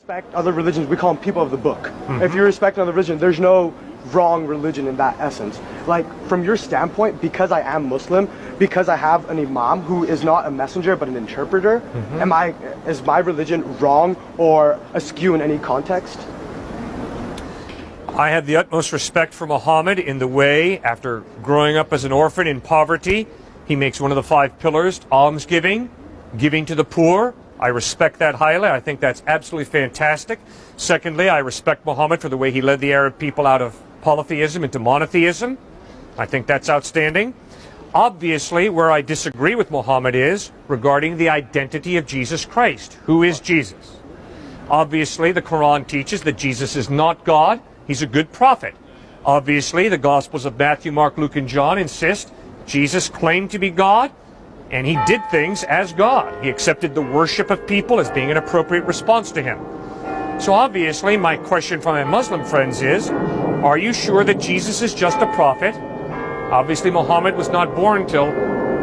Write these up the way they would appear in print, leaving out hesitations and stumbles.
Respect other religions, we call them people of the book. If you respect another religion, there's no wrong religion in that essence. Like, from your standpoint, because I am Muslim, because I have an imam who is not a messenger but an interpreter, is my religion wrong or askew in any context? I have the utmost respect for Mohammed in the way, after growing up as an orphan in poverty, he makes one of the 5 pillars, almsgiving, giving to the poor. I respect that highly. I think that's absolutely fantastic. Secondly, I respect Mohammed for the way he led the Arab people out of polytheism into monotheism. I think that's outstanding. Obviously, where I disagree with Mohammed is regarding the identity of Jesus Christ. Who is Jesus? Obviously, the Quran teaches that Jesus is not God. He's a good prophet. Obviously, the Gospels of Matthew, Mark, Luke, and John insist Jesus claimed to be God, and he did things as God. He accepted the worship of people as being an appropriate response to him. So obviously, my question from my Muslim friends is, are you sure that Jesus is just a prophet? Obviously, Muhammad was not born until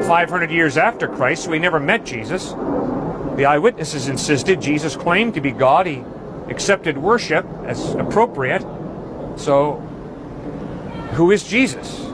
500 years after Christ, so he never met Jesus. The eyewitnesses insisted Jesus claimed to be God. He accepted worship as appropriate. So, who is Jesus?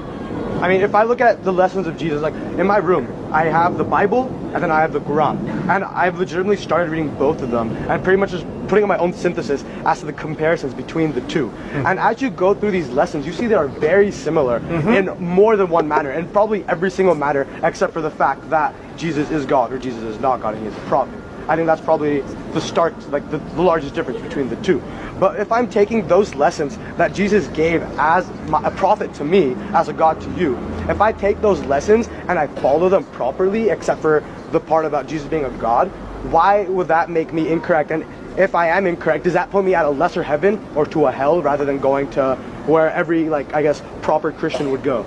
I mean, if I look at the lessons of Jesus, like in my room, I have the Bible and then I have the Quran. And I've legitimately started reading both of them and pretty much just putting in my own synthesis as to the comparisons between the two. And as you go through these lessons, you see they are very similar in more than one manner, and probably every single matter except for the fact that Jesus is God or Jesus is not God and he is a prophet. I think that's probably the start, like the largest difference between the two. But if I'm taking those lessons that Jesus gave as a prophet to me, as a God to you, if I take those lessons and I follow them properly, except for the part about Jesus being a God, why would that make me incorrect? And if I am incorrect, does that put me at a lesser heaven or to a hell rather than going to where every, like, I guess, proper Christian would go?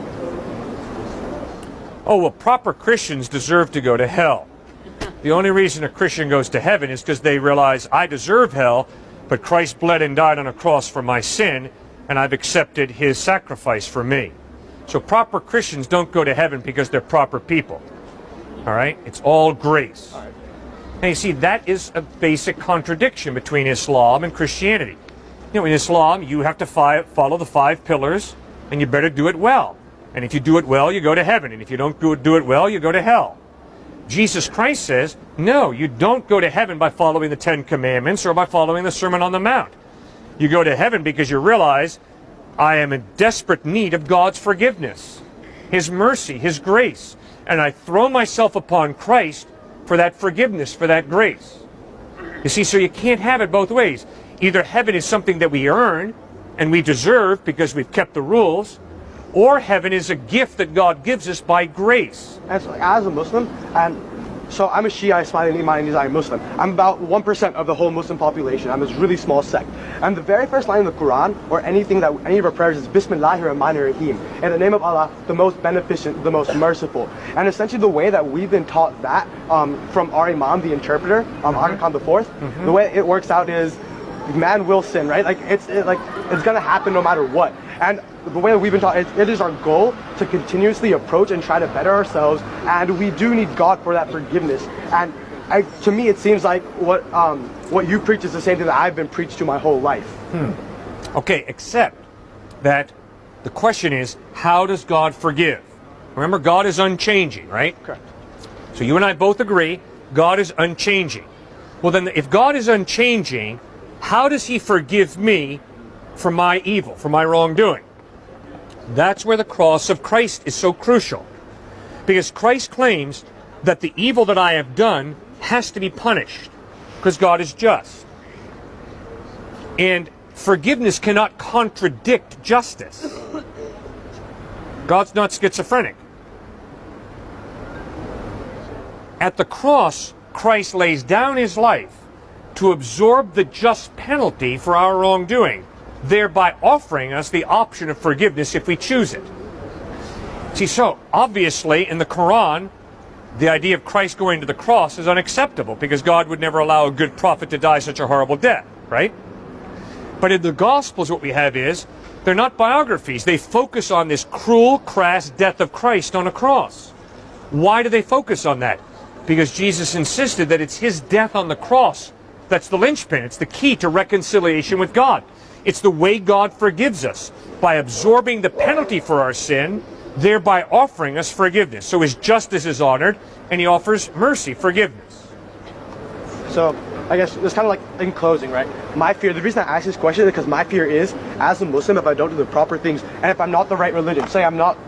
Oh, well, proper Christians deserve to go to hell. The only reason a Christian goes to heaven is because they realize I deserve hell, but Christ bled and died on a cross for my sin, and I've accepted his sacrifice for me. So proper Christians don't go to heaven because they're proper people. All right? It's all grace. All right. And you see, that is a basic contradiction between Islam and Christianity. You know, in Islam, you have to follow the 5 pillars, and you better do it well. And if you do it well, you go to heaven. And if you don't do it well, you go to hell. Jesus Christ says, no, you don't go to heaven by following the 10 Commandments or by following the Sermon on the Mount. You go to heaven because you realize, I am in desperate need of God's forgiveness, his mercy, his grace. And I throw myself upon Christ for that forgiveness, for that grace. You see, so you can't have it both ways. Either heaven is something that we earn and we deserve because we've kept the rules, or heaven is a gift that God gives us by grace. And so, as a Muslim, and so I'm a Shia, Ismaili Muslim. I'm about 1% of the whole Muslim population. I'm this really small sect. And the very first line in the Quran, or anything that any of our prayers, is Bismillahir Rahmanir Rahim. In the name of Allah, the most beneficent, the most merciful. And essentially the way that we've been taught that from our Imam, the interpreter, Aga Khan IV, the way it works out is, man will sin, right? Like it's gonna happen no matter what. And the way that we've been taught, it is our goal to continuously approach and try to better ourselves, and we do need God for that forgiveness. And to me, it seems like what you preach is the same thing that I've been preached to my whole life. Okay, except that the question is, how does God forgive? Remember, God is unchanging, right? Correct. So you and I both agree, God is unchanging. Well then, if God is unchanging, how does he forgive me for my evil, for my wrongdoing? That's where the cross of Christ is so crucial. Because Christ claims that the evil that I have done has to be punished, because God is just. And forgiveness cannot contradict justice. God's not schizophrenic. At the cross, Christ lays down his life to absorb the just penalty for our wrongdoing, thereby offering us the option of forgiveness if we choose it. See, so obviously in the Quran, the idea of Christ going to the cross is unacceptable because God would never allow a good prophet to die such a horrible death, right? But in the Gospels, what we have is, they're not biographies. They focus on this cruel, crass death of Christ on a cross. Why do they focus on that? Because Jesus insisted that it's his death on the cross That's the linchpin. It's the key to reconciliation with God. It's the way God forgives us, by absorbing the penalty for our sin, thereby offering us forgiveness. So his justice is honored, and he offers mercy, forgiveness. So I guess it's kind of like in closing, right? My fear, the reason I ask this question is because my fear is, as a Muslim, if I don't do the proper things, and if I'm not the right religion, say I'm not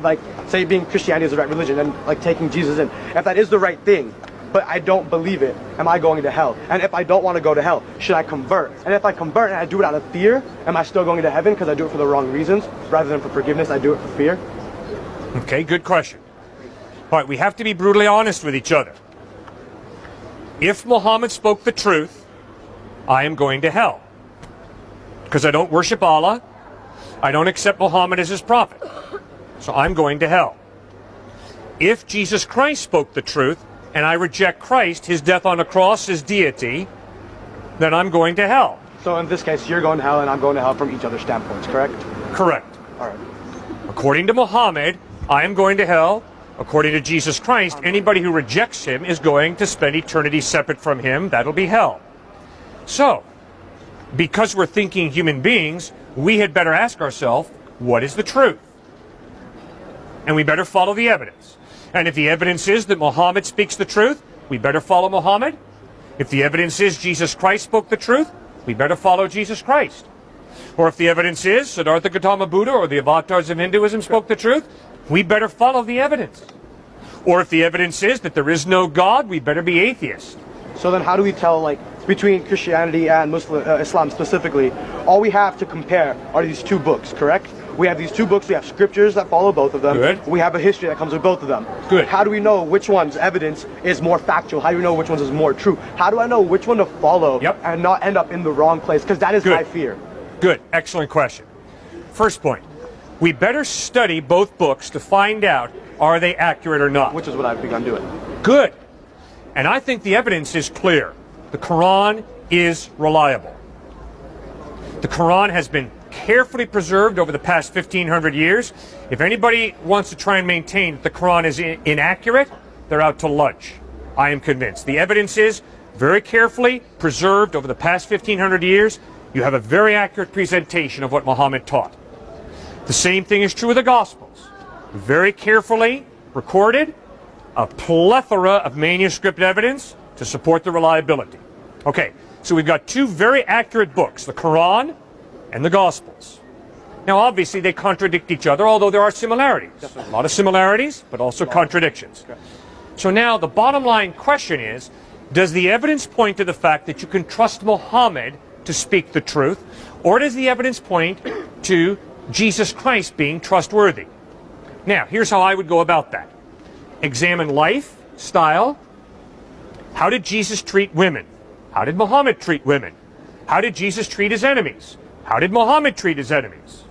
say being Christianity is the right religion, and like taking Jesus in, if that is the right thing, but I don't believe it, am I going to hell? And if I don't want to go to hell, should I convert? And if I convert and I do it out of fear, am I still going to heaven because I do it for the wrong reasons? Rather than for forgiveness, I do it for fear? Okay, good question. All right, we have to be brutally honest with each other. If Muhammad spoke the truth, I am going to hell. Because I don't worship Allah. I don't accept Muhammad as his prophet. So I'm going to hell. If Jesus Christ spoke the truth, and I reject Christ, his death on the cross, his deity, then I'm going to hell. So in this case, you're going to hell and I'm going to hell from each other's standpoints, correct? Correct. All right. According to Muhammad, I am going to hell. According to Jesus Christ, anybody who rejects him is going to spend eternity separate from him. That'll be hell. So, because we're thinking human beings, we had better ask ourselves, what is the truth? And we better follow the evidence. And if the evidence is that Muhammad speaks the truth, we better follow Muhammad. If the evidence is Jesus Christ spoke the truth, we better follow Jesus Christ. Or if the evidence is Siddhartha Gautama Buddha or the avatars of Hinduism spoke the truth, we better follow the evidence. Or if the evidence is that there is no God, we better be atheists. So then how do we tell, like, between Christianity and Islam specifically, all we have to compare are these two books, correct? We have these two books, we have scriptures that follow both of them. Good. We have a history that comes with both of them. Good. How do we know which one's evidence is more factual? How do we know which one's is more true? How do I know which one to follow and not end up in the wrong place? Because that is my fear. Good. Excellent question. First point, we better study both books to find out, are they accurate or not? Which is what I've begun doing. Good. And I think the evidence is clear. The Quran is reliable. The Quran has been carefully preserved over the past 1,500 years. If anybody wants to try and maintain that the Quran is inaccurate, they're out to lunch. I am convinced. The evidence is very carefully preserved over the past 1,500 years. You have a very accurate presentation of what Muhammad taught. The same thing is true of the Gospels. Very carefully recorded, a plethora of manuscript evidence to support the reliability. Okay, so we've got two very accurate books, the Quran and the Gospels. Now, obviously, they contradict each other, although there are similarities. A lot of similarities, but also contradictions. So now, the bottom line question is, does the evidence point to the fact that you can trust Muhammad to speak the truth, or does the evidence point to Jesus Christ being trustworthy? Now, here's how I would go about that. Examine life, style. How did Jesus treat women? How did Muhammad treat women? How did Jesus treat his enemies? How did Muhammad treat his enemies?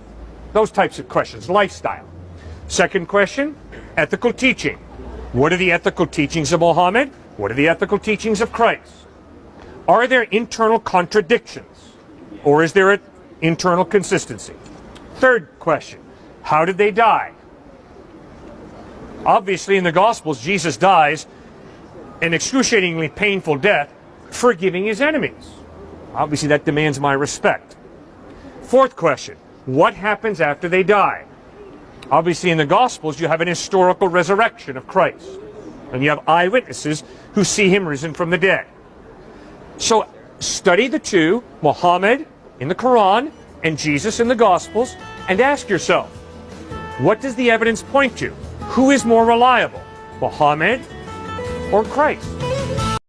Those types of questions, lifestyle. Second question, ethical teaching. What are the ethical teachings of Muhammad? What are the ethical teachings of Christ? Are there internal contradictions? Or is there an internal consistency? Third question, how did they die? Obviously, in the Gospels, Jesus dies an excruciatingly painful death, forgiving his enemies. Obviously, that demands my respect. Fourth question, what happens after they die? Obviously, in the Gospels, you have an historical resurrection of Christ. And you have eyewitnesses who see him risen from the dead. So, study the two, Muhammad in the Quran and Jesus in the Gospels, and ask yourself, what does the evidence point to? Who is more reliable, Muhammad or Christ?